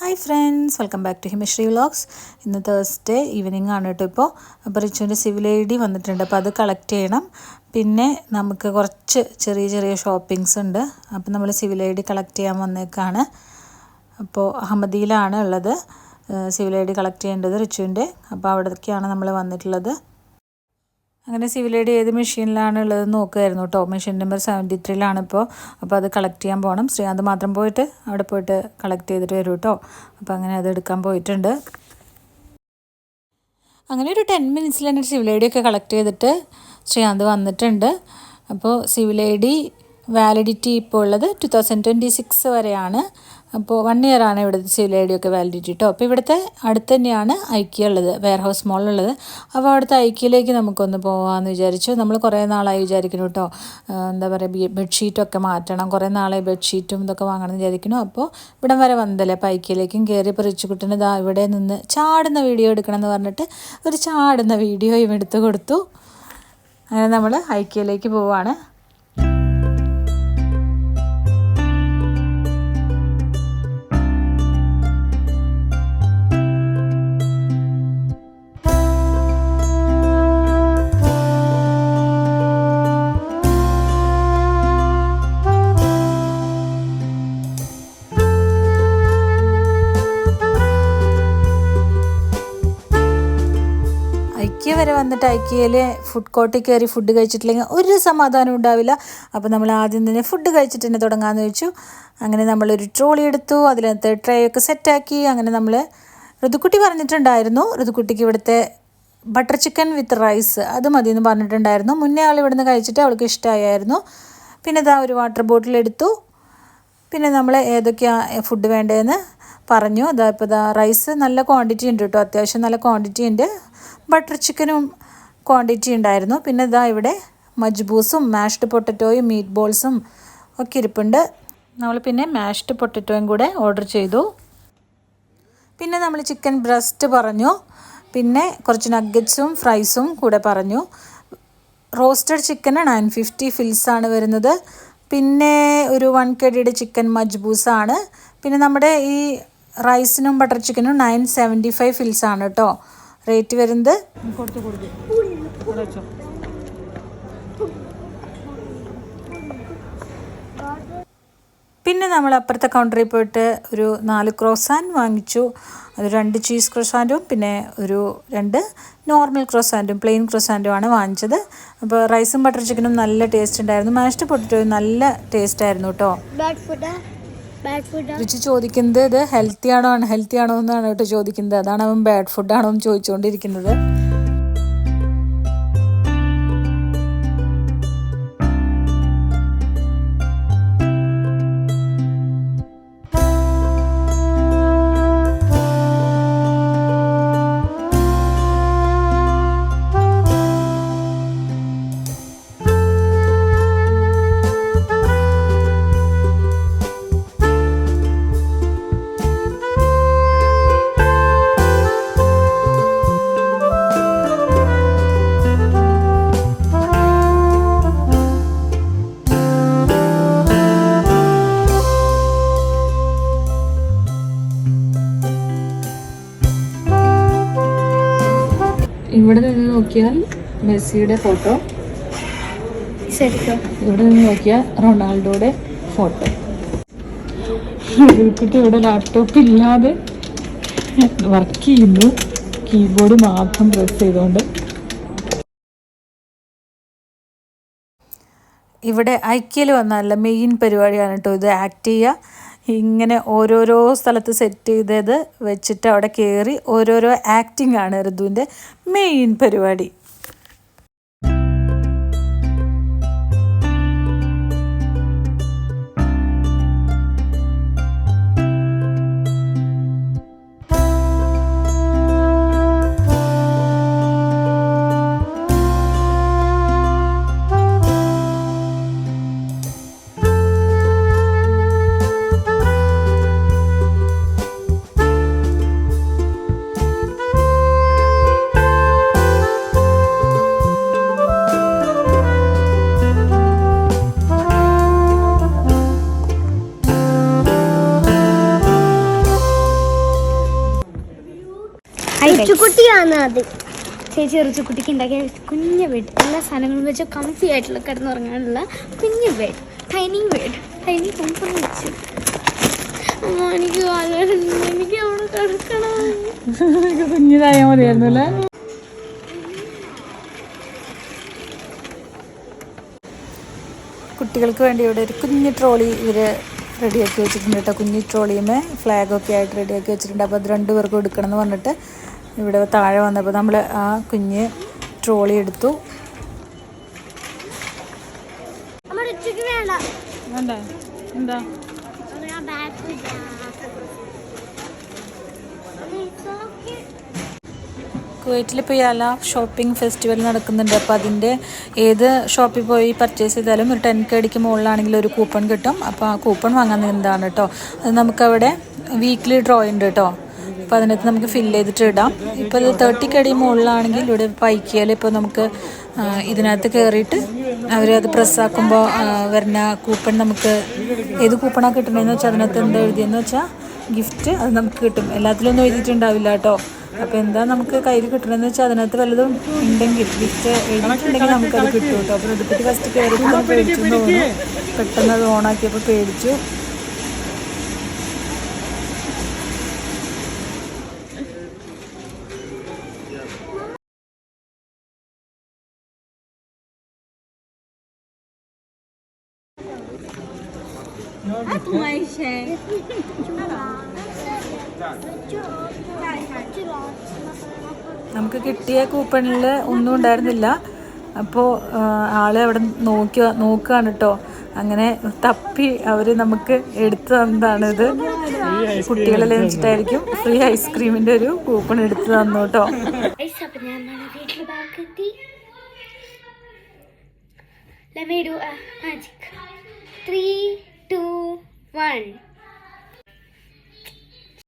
Hi friends, welcome back to Himashree vlogs. ഇന്ന് Thursday evening ആണ് കേട്ടോ. അപ്പോൾ റിച്ചുവിൻ്റെ സിവിൽ ഐ ഡി വന്നിട്ടുണ്ട്. അപ്പോൾ അത് കളക്ട് ചെയ്യണം. പിന്നെ നമുക്ക് കുറച്ച് ചെറിയ ചെറിയ ഷോപ്പിങ്സ് ഉണ്ട്. അപ്പോൾ നമ്മൾ സിവിൽ ഐ ഡി കളക്ട് ചെയ്യാൻ വന്നേക്കാണ്. അപ്പോൾ അഹമ്മദിയിലാണ് ഉള്ളത് സിവിൽ ഐ ഡി കളക്ട് ചെയ്യേണ്ടത് റിച്ചുവിൻ്റെ. അപ്പോൾ അവിടേക്കാണ് നമ്മൾ വന്നിട്ടുള്ളത്. അങ്ങനെ സിവിൽ ഐ ഡി ഏത് മെഷീനിലാണ് ഉള്ളതെന്ന് നോക്കുമായിരുന്നു കേട്ടോ. മെഷീൻ നമ്പർ 73 ഇപ്പോൾ. അപ്പോൾ അത് കളക്ട് ചെയ്യാൻ പോകണം. ശ്രീകാന്ത് മാത്രം പോയിട്ട് അവിടെ പോയിട്ട് കളക്ട് ചെയ്തിട്ട് വരും കേട്ടോ. അപ്പോൾ അങ്ങനെ അത് എടുക്കാൻ പോയിട്ടുണ്ട്. അങ്ങനെ ഒരു 10 മിനിറ്റ്സിൽ തന്നെ സിവിൽ ഐ ഡി ഒക്കെ കളക്ട് ചെയ്തിട്ട് ശ്രീകാന്ത് വന്നിട്ടുണ്ട്. അപ്പോൾ സിവിൽ ഐ ഡി വാലിഡിറ്റി ഇപ്പോൾ ഉള്ളത് 2026 വരെയാണ്. അപ്പോൾ 1 ഇയർ ആണ് ഇവിടുത്തെ സിവിൽ ഐ ഡി ഒക്കെ വാലിഡിറ്റി കേട്ടോ. അപ്പോൾ ഇവിടുത്തെ അടുത്ത് തന്നെയാണ് ഐക്യ ഉള്ളത്, വെയർഹൗസ് മോളിലുള്ളത്. അപ്പോൾ അവിടുത്തെ ഐക്യയിലേക്ക് നമുക്കൊന്ന് പോകാമെന്ന് വിചാരിച്ചു. നമ്മൾ കുറേ നാളായി വിചാരിക്കുന്നു കേട്ടോ, എന്താ പറയുക, ബെഡ്ഷീറ്റൊക്കെ മാറ്റണം. കുറേ നാളായി ബെഡ്ഷീറ്റും ഇതൊക്കെ വാങ്ങണം എന്ന് വിചാരിക്കുന്നു. അപ്പോൾ ഇവിടം വരെ വന്നതല്ലേ, അപ്പോൾ ഐക്യയിലേക്കും കയറി. ഇപ്പോൾ റിച്ചുകുട്ടന് ഇതാ ഇവിടെ നിന്ന് ചാടുന്ന വീഡിയോ എടുക്കണം എന്ന് പറഞ്ഞിട്ട് ഒരു ചാടുന്ന വീഡിയോയും എടുത്ത് കൊടുത്തു. അങ്ങനെ നമ്മൾ ഐക്യയിലേക്ക് പോവുകയാണ്. ഐക്യ വരെ വന്നിട്ട് ഐക്യയിൽ ഫുഡ് കോർട്ടിൽ കയറി ഫുഡ് കഴിച്ചിട്ടില്ലെങ്കിൽ ഒരു സമാധാനം ഉണ്ടാവില്ല. അപ്പോൾ നമ്മൾ ആദ്യം തന്നെ ഫുഡ് കഴിച്ചിട്ട് തന്നെ തുടങ്ങാമെന്ന് വെച്ചു. അങ്ങനെ നമ്മളൊരു ട്രോളി എടുത്തു, അതിനകത്ത് ട്രേ ഒക്കെ സെറ്റാക്കി. അങ്ങനെ നമ്മൾ ഋതുക്കുട്ടി പറഞ്ഞിട്ടുണ്ടായിരുന്നു, ഋതുക്കുട്ടിക്ക് ഇവിടുത്തെ ബട്ടർ ചിക്കൻ വിത്ത് റൈസ് അത് മതിയെന്ന് പറഞ്ഞിട്ടുണ്ടായിരുന്നു. മുന്നേ ആൾ ഇവിടുന്ന് കഴിച്ചിട്ട് അവൾക്ക് ഇഷ്ടമായിരുന്നു. പിന്നെ ഇതാ ഒരു വാട്ടർ ബോട്ടിൽ എടുത്തു. പിന്നെ നമ്മൾ ഏതൊക്കെയാണ് ഫുഡ് വേണ്ടതെന്ന് പറഞ്ഞു. അതാ ഇപ്പോൾ ഇതാ റൈസ് നല്ല ക്വാണ്ടിറ്റി ഉണ്ട് കേട്ടോ, അത്യാവശ്യം നല്ല ക്വാണ്ടിറ്റി ഉണ്ട്. ബട്ടർ ചിക്കനും ക്വാണ്ടിറ്റി ഉണ്ടായിരുന്നു. പിന്നെ ഇതാ ഇവിടെ മജ്ബൂസും മാഷ്ഡ് പൊട്ടറ്റോയും മീറ്റ് ബോൾസും ഒക്കെ ഇരിപ്പുണ്ട്. നമ്മൾ പിന്നെ മാഷ്ഡ് പൊട്ടറ്റോയും കൂടെ ഓർഡർ ചെയ്തു. പിന്നെ നമ്മൾ ചിക്കൻ ബ്രസ്റ്റ് പറഞ്ഞു. പിന്നെ കുറച്ച് നഗ്ഗറ്റ്സും ഫ്രൈസും കൂടെ പറഞ്ഞു. റോസ്റ്റഡ് ചിക്കന് 950 ഫിൽസാണ് വരുന്നത്. പിന്നെ ഒരു 1 kg ചിക്കൻ മജ്ബൂസാണ്. പിന്നെ നമ്മുടെ ഈ റൈസിനും ബട്ടർ ചിക്കനും 975 ഫിൽസാണ് കേട്ടോ റേറ്റ് വരുന്നത്. പിന്നെ നമ്മൾ അപ്പുറത്തെ കൗണ്ടറിൽ പോയിട്ട് ഒരു 4 ക്രോസാൻ വാങ്ങിച്ചു. അത് 2 ചീസ് ക്രോസാൻറ്റും പിന്നെ ഒരു 2 നോർമൽ ക്രോസാൻറ്റും പ്ലെയിൻ ക്രോസാൻറ്റും ആണ് വാങ്ങിച്ചത്. അപ്പോൾ റൈസും ബട്ടർ ചിക്കനും നല്ല ടേസ്റ്റ് ഉണ്ടായിരുന്നു. മാഷ്ഡ് പൊട്ടറ്റോയും നല്ല ടേസ്റ്റ് ആയിരുന്നു കേട്ടോ. രുചി ചോദിക്കുന്നത് ഇത് ഹെൽത്തി ആണോ എന്നാണ് കേട്ടോ ചോദിക്കുന്നത്. അതാണ് അവൻ ബാഡ് ഫുഡാണോ എന്ന് ചോദിച്ചുകൊണ്ടിരിക്കുന്നത്. ഇവിടെ നിന്ന് നോക്കിയാൽ മെസ്സിയുടെ ഫോട്ടോ, ഇവിടെ നിന്ന് നോക്കിയാൽ റൊണാൾഡോയുടെ ഫോട്ടോ. കുട്ടി ഇവിടെ ലാപ്ടോപ്പ് ഇല്ലാതെ വർക്ക് ചെയ്യുന്നു, കീബോർഡ് മാത്രം പ്രസ് ചെയ്തുകൊണ്ട്. ഇവിടെ ഐക്യയിൽ വന്നാലുള്ള മെയിൻ പരിപാടിയാണ് കേട്ടോ ഇത്. ആക്ട് ചെയ്യുക, ഇങ്ങനെ ഓരോരോ സ്ഥലത്ത് സെറ്റ് ചെയ്തത് വെച്ചിട്ട് അവിടെ കയറി ഓരോരോ ആക്ടിങ് ആണ് ഋതുവിൻ്റെ മെയിൻ പരിപാടി. റിച്ചുകുട്ടിയാണ് അത്. ചേച്ചി റിച്ചുകുട്ടിക്ക് ഉണ്ടാക്കിയ കുഞ്ഞു ബെഡ്, എല്ലാ സാധനങ്ങളും വെച്ച് കംഫി ആയിട്ടുള്ള കിടന്നുറങ്ങാനുള്ള കുഞ്ഞു bed, tiny bed, tiny comfort വെച്ച്. എനിക്ക് എനിക്ക് അവിടെ കിടക്കണം. കുഞ്ഞിതായ മതിയായിരുന്നു അല്ലേ? കുട്ടികൾക്ക് വേണ്ടി ഇവിടെ ഒരു കുഞ്ഞു ട്രോളി ഇവർ റെഡിയാക്കി വെച്ചിട്ടുണ്ട് കേട്ടോ. കുഞ്ഞു ട്രോളിയുമേ ഫ്ലാഗൊക്കെ ആയിട്ട് റെഡിയാക്കി വെച്ചിട്ടുണ്ട്. അപ്പോൾ അത് 2 പേർക്കും എടുക്കണം എന്ന് പറഞ്ഞിട്ട് ഇവിടെ താഴെ വന്നപ്പോൾ നമ്മൾ ആ കുഞ്ഞ് ട്രോളി എടുത്തു. എന്താ കുവൈറ്റിലിപ്പോൾ യാല ഷോപ്പിംഗ് ഫെസ്റ്റിവൽ നടക്കുന്നുണ്ട്. അപ്പോൾ അതിൻ്റെ ഏത് ഷോപ്പിൽ പോയി പർച്ചേസ് ചെയ്താലും ഒരു 10K മുകളിലാണെങ്കിൽ ഒരു കൂപ്പൺ കിട്ടും. അപ്പോൾ ആ കൂപ്പൺ വാങ്ങാൻ എന്താണ് കേട്ടോ. അത് നമുക്കവിടെ വീക്ക്ലി ഡ്രോ ഉണ്ട് കേട്ടോ. അപ്പോൾ അതിനകത്ത് നമുക്ക് ഫില്ല് ചെയ്തിട്ട് ഇടാം. ഇപ്പോൾ ഇത് 30K മുകളിലാണെങ്കിൽ ഇവിടെ പൈക്കിയാൽ ഇപ്പോൾ നമുക്ക് ഇതിനകത്ത് കയറിയിട്ട് അവരത് പ്രസ്സാക്കുമ്പോൾ വരുന്ന കൂപ്പൺ നമുക്ക് ഏത് കൂപ്പണാണ് കിട്ടണമെന്ന് വെച്ചാൽ അതിനകത്ത് എന്താ എഴുതിയെന്ന് വെച്ചാൽ ഗിഫ്റ്റ് അത് നമുക്ക് കിട്ടും. എല്ലാത്തിലൊന്നും എഴുതിയിട്ടുണ്ടാവില്ല കേട്ടോ. അപ്പോൾ എന്താ നമുക്ക് കയ്യിൽ കിട്ടണമെന്ന് വെച്ചാൽ അതിനകത്ത് വല്ലതും ഉണ്ടെങ്കിൽ ഗിഫ്റ്റ് എഴുതിയിട്ടുണ്ടെങ്കിൽ നമുക്കത് കിട്ടും കേട്ടോ. അപ്പോൾ ഇതിപ്പറ്റി ഫസ്റ്റ് കയറിയിട്ട് പേടിച്ചു തോന്നുന്നു. പെട്ടെന്ന് അത് ഓണാക്കിയപ്പോൾ പേടിച്ചു. നമുക്ക് കിട്ടിയ കൂപ്പണിൽ ഒന്നും ഉണ്ടായിരുന്നില്ല. അപ്പോൾ ആള് അവിടെ നോക്കുകയാണ് കേട്ടോ. അങ്ങനെ തപ്പി അവർ നമുക്ക് എടുത്തു തന്നതാണിത്. കുട്ടികളെല്ലാം വെച്ചിട്ടായിരിക്കും ഫ്രീ ഐസ്ക്രീമിൻ്റെ ഒരു കൂപ്പൺ എടുത്തു തന്നു കേട്ടോ. Let me do a magic. 3, 2, 1